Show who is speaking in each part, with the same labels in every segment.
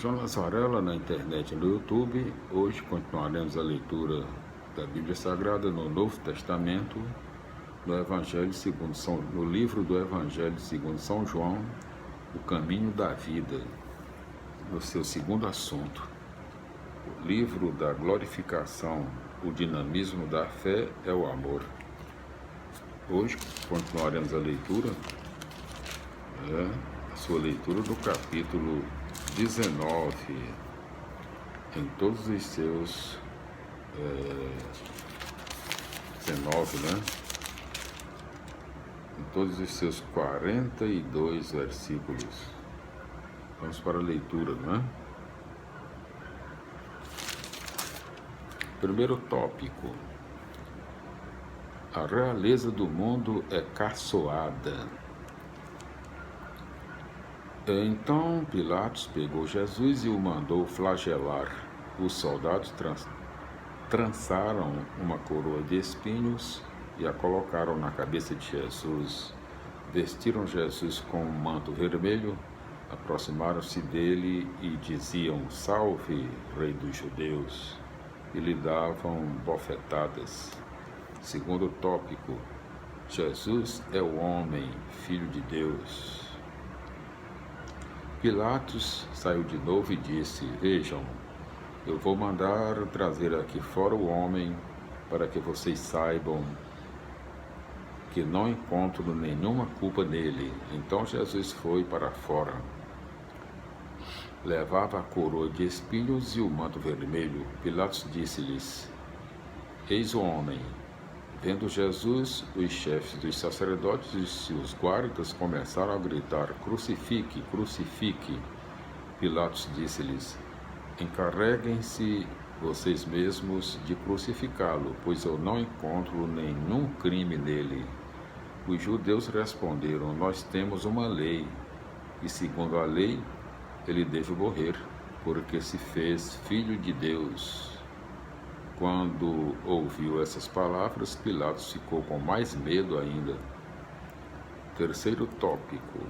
Speaker 1: Jonas Varela na internet e no YouTube. Hoje continuaremos a leitura da Bíblia Sagrada no Novo Testamento, no livro do Evangelho segundo São João, o caminho da vida, no seu segundo assunto. O livro da glorificação, o dinamismo da fé é o amor. Hoje continuaremos a leitura, a sua leitura do capítulo 19, em todos os seus 19, em todos os seus 42 versículos. Vamos para a leitura, Primeiro tópico: a realeza do mundo é caçoada. Então Pilatos pegou Jesus e o mandou flagelar. Os soldados trançaram uma coroa de espinhos e a colocaram na cabeça de Jesus. Vestiram Jesus com um manto vermelho, aproximaram-se dele e diziam: "Salve, Rei dos Judeus!" e lhe davam bofetadas. Segundo tópico: Jesus é o homem, Filho de Deus. Pilatos saiu de novo e disse: "Vejam, eu vou mandar trazer aqui fora o homem, para que vocês saibam que não encontro nenhuma culpa nele." Então Jesus foi para fora. Levava a coroa de espinhos e o manto vermelho. Pilatos disse-lhes: "Eis o homem." Vendo Jesus, os chefes dos sacerdotes e os guardas começaram a gritar: "Crucifique, crucifique!" Pilatos disse-lhes: "Encarreguem-se vocês mesmos de crucificá-lo, pois eu não encontro nenhum crime nele." Os judeus responderam: "Nós temos uma lei, e segundo a lei, ele deve morrer, porque se fez filho de Deus." Quando ouviu essas palavras, Pilatos ficou com mais medo ainda. Terceiro tópico: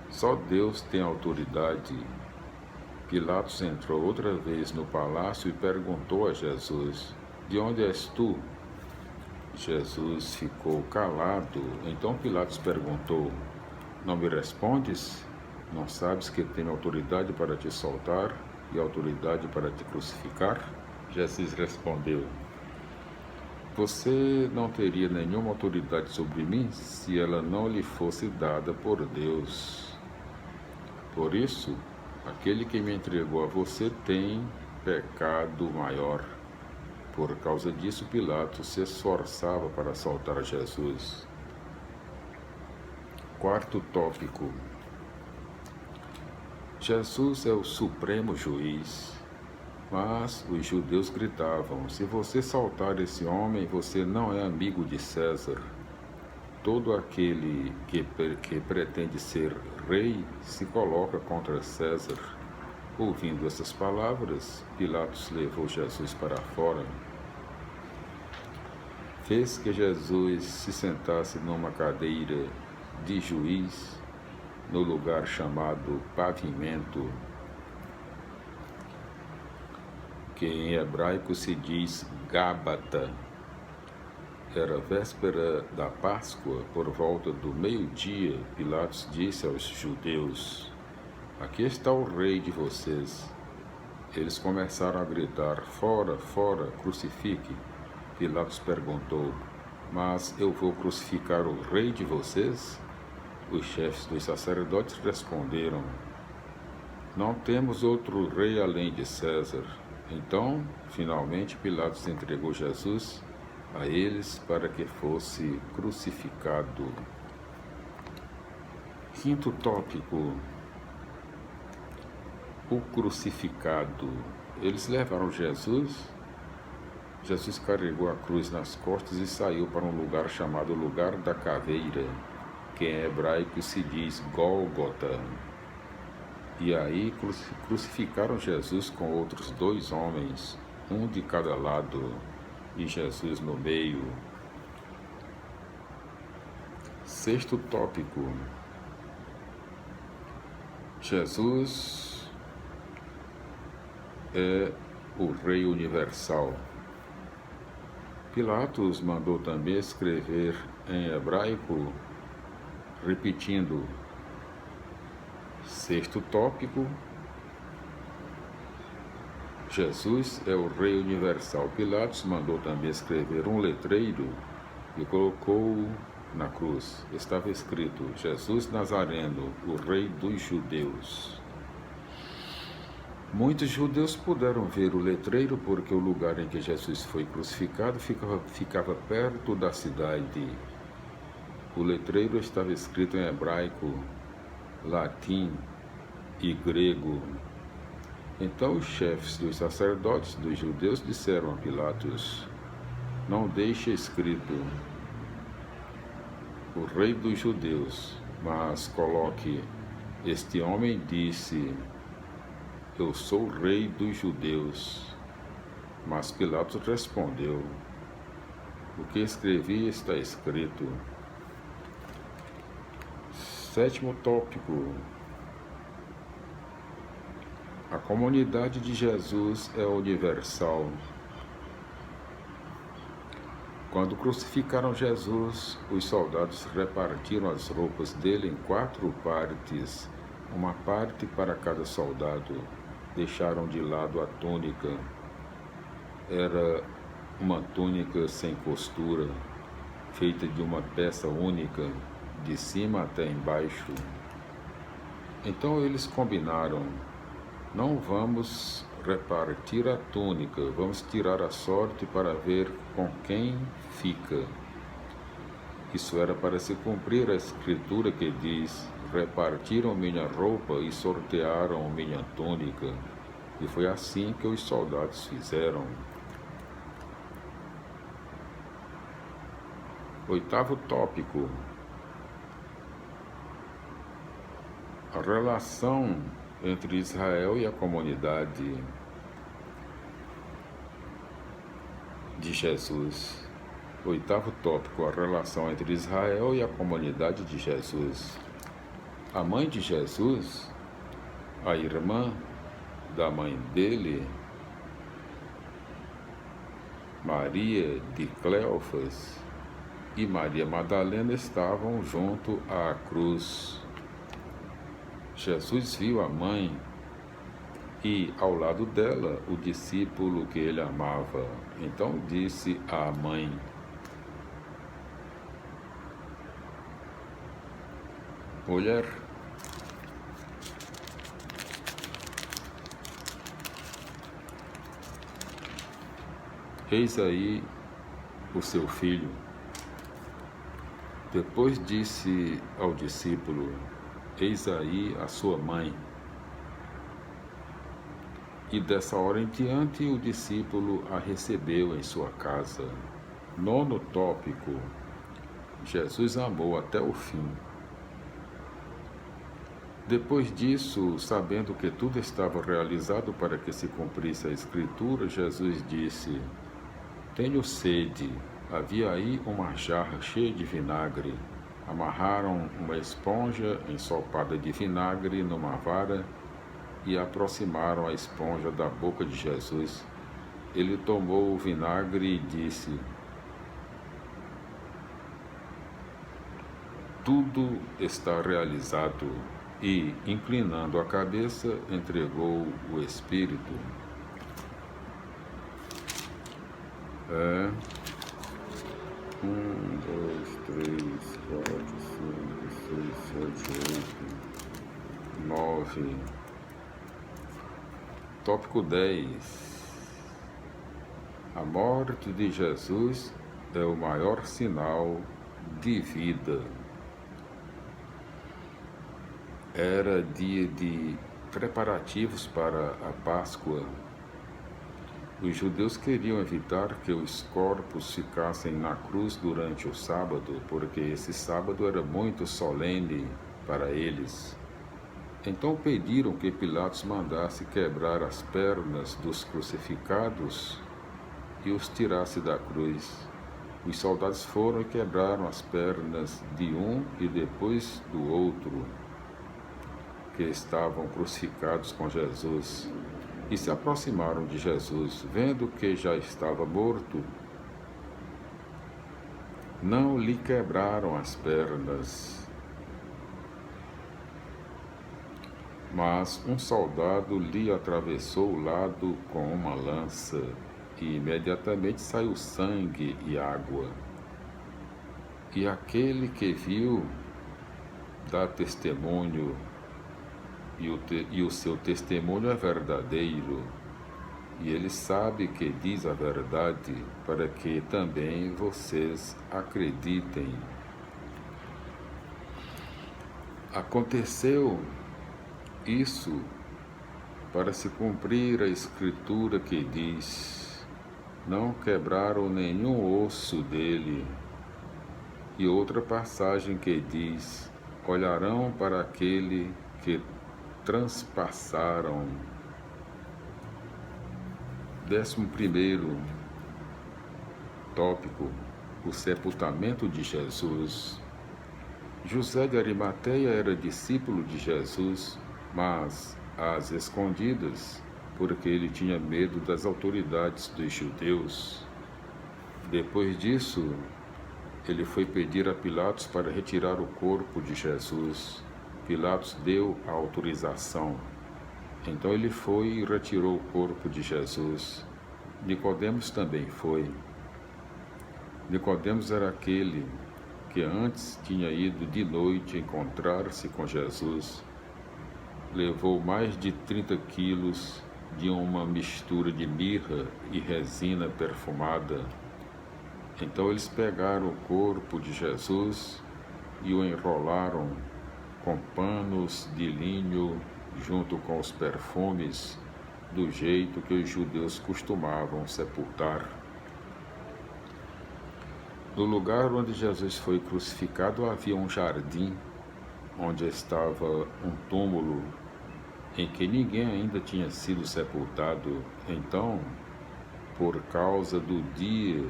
Speaker 1: só Deus tem autoridade. Pilatos entrou outra vez no palácio e perguntou a Jesus: "De onde és tu?" Jesus ficou calado. Então Pilatos perguntou: "Não me respondes? Não sabes que tenho autoridade para te soltar e autoridade para te crucificar?" Jesus respondeu: "Você não teria nenhuma autoridade sobre mim se ela não lhe fosse dada por Deus. Por isso, aquele que me entregou a você tem pecado maior." Por causa disso, Pilatos se esforçava para soltar Jesus. Quarto tópico: Jesus é o supremo juiz. Mas os judeus gritavam: "Se você soltar esse homem, você não é amigo de César. Todo aquele que pretende ser rei se coloca contra César." Ouvindo essas palavras, Pilatos levou Jesus para fora. Fez que Jesus se sentasse numa cadeira de juiz no lugar chamado Pavimento, que em hebraico se diz Gábata. Era véspera da Páscoa. Por volta do meio-dia, Pilatos disse aos judeus: "Aqui está o rei de vocês." Eles começaram a gritar: "Fora, fora, crucifique." Pilatos perguntou: "Mas eu vou crucificar o rei de vocês?" Os chefes dos sacerdotes responderam: "Não temos outro rei além de César." Então, finalmente, Pilatos entregou Jesus a eles para que fosse crucificado. Quinto tópico: o crucificado. Eles levaram Jesus. Jesus carregou a cruz nas costas e saiu para um lugar chamado Lugar da Caveira, que em hebraico se diz Gólgota. E aí crucificaram Jesus com outros 2 homens, um de cada lado, e Jesus no meio. Sexto tópico: Jesus é o Rei Universal. Pilatos mandou também escrever em hebraico, repetindo: sexto tópico, Jesus é o Rei Universal. Pilatos mandou também escrever um letreiro e colocou na cruz. Estava escrito: Jesus Nazareno, o Rei dos Judeus. Muitos judeus puderam ver o letreiro porque o lugar em que Jesus foi crucificado ficava perto da cidade. O letreiro estava escrito em hebraico, latim e grego. Então os chefes dos sacerdotes dos judeus disseram a Pilatos: não deixe escrito o Rei dos Judeus, mas coloque: este homem disse: eu sou o Rei dos Judeus. Mas Pilatos respondeu: o que escrevi está escrito. Sétimo tópico. A comunidade de Jesus é universal. Quando crucificaram Jesus, os soldados repartiram as roupas dele em 4 partes, uma parte para cada soldado. Deixaram de lado a túnica. Era uma túnica sem costura, feita de uma peça única, de cima até embaixo. Então eles combinaram: não vamos repartir a túnica, vamos tirar a sorte para ver com quem fica. Isso era para se cumprir a escritura que diz: repartiram minha roupa e sortearam minha túnica. E foi assim que os soldados fizeram. Oitavo tópico. A relação entre Israel e a comunidade de Jesus. Oitavo tópico, a relação entre Israel e a comunidade de Jesus. A mãe de Jesus, a irmã da mãe dele, Maria de Cleofas e Maria Madalena estavam junto à cruz. Jesus viu a mãe e, ao lado dela, o discípulo que ele amava. Então disse à mãe: mulher, eis aí o seu filho. Depois disse ao discípulo: eis aí a sua mãe. E dessa hora em diante o discípulo a recebeu em sua casa. Nono tópico. Jesus amou até o fim. Depois disso, sabendo que tudo estava realizado para que se cumprisse a Escritura, Jesus disse: tenho sede. Havia aí uma jarra cheia de vinagre. Amarraram uma esponja ensopada de vinagre numa vara e aproximaram a esponja da boca de Jesus. Ele tomou o vinagre e disse: tudo está realizado. E, inclinando a cabeça, entregou o Espírito. 1, 2, 3, 4, 5, 6, 7, 8, 9. Tópico 10. A morte de Jesus é o maior sinal de vida. Era dia de preparativos para a Páscoa. Os judeus queriam evitar que os corpos ficassem na cruz durante o sábado, porque esse sábado era muito solene para eles. Então pediram que Pilatos mandasse quebrar as pernas dos crucificados e os tirasse da cruz. Os soldados foram e quebraram as pernas de um e depois do outro, que estavam crucificados com Jesus. E se aproximaram de Jesus, vendo que já estava morto, não lhe quebraram as pernas. Mas um soldado lhe atravessou o lado com uma lança, e imediatamente saiu sangue e água. E aquele que viu dá testemunho, e o seu testemunho é verdadeiro, e ele sabe que diz a verdade, para que também vocês acreditem. Aconteceu isso para se cumprir a escritura que diz: não quebraram nenhum osso dele. E outra passagem que diz: olharão para aquele que transpassaram. 11º tópico: o sepultamento de Jesus. José de Arimateia era discípulo de Jesus, mas às escondidas, porque ele tinha medo das autoridades dos judeus. Depois disso, ele foi pedir a Pilatos para retirar o corpo de Jesus. Pilatos deu a autorização. Então ele foi e retirou o corpo de Jesus. Nicodemos também foi. Nicodemos era aquele que antes tinha ido de noite encontrar-se com Jesus. Levou mais de 30 quilos de uma mistura de mirra e resina perfumada. Então eles pegaram o corpo de Jesus e o enrolaram com panos de linho junto com os perfumes, do jeito que os judeus costumavam sepultar. No lugar onde Jesus foi crucificado havia um jardim, onde estava um túmulo em que ninguém ainda tinha sido sepultado. Então, por causa do dia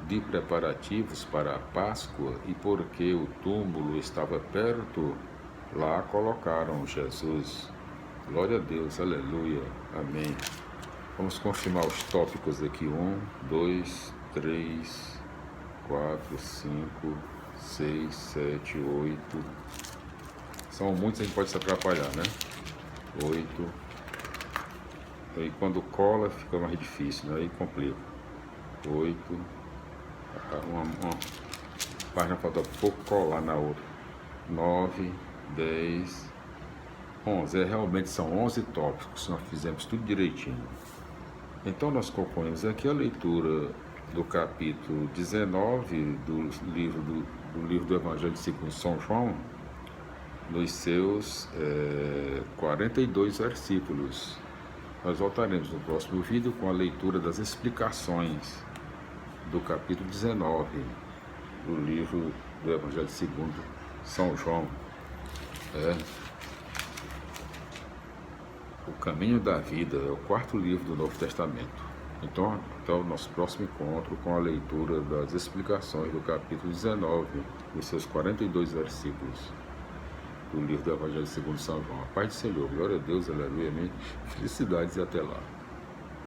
Speaker 1: de preparativos para a Páscoa e porque o túmulo estava perto, lá colocaram Jesus. Glória a Deus, aleluia, amém. Vamos confirmar os tópicos aqui: 1, 2, 3, 4, 5, 6, 7, 8. São muitos, a gente pode se atrapalhar, né? 8. Aí quando cola fica mais difícil, né? Aí complica. 8. Uma página falta pouco colar na outra. 9, 10, 11. Realmente são 11 tópicos, nós fizemos tudo direitinho. Então nós concluímos aqui a leitura do capítulo 19 do livro do Evangelho segundo São João, nos seus 42 versículos. Nós voltaremos no próximo vídeo com a leitura das explicações do capítulo 19 do livro do Evangelho segundo São João. O Caminho da Vida é o 4º livro do Novo Testamento. Então, até o nosso próximo encontro com a leitura das explicações do capítulo 19, dos seus 42 versículos do livro do Evangelho segundo São João. A paz do Senhor, glória a Deus, aleluia, amém. Felicidades e até lá.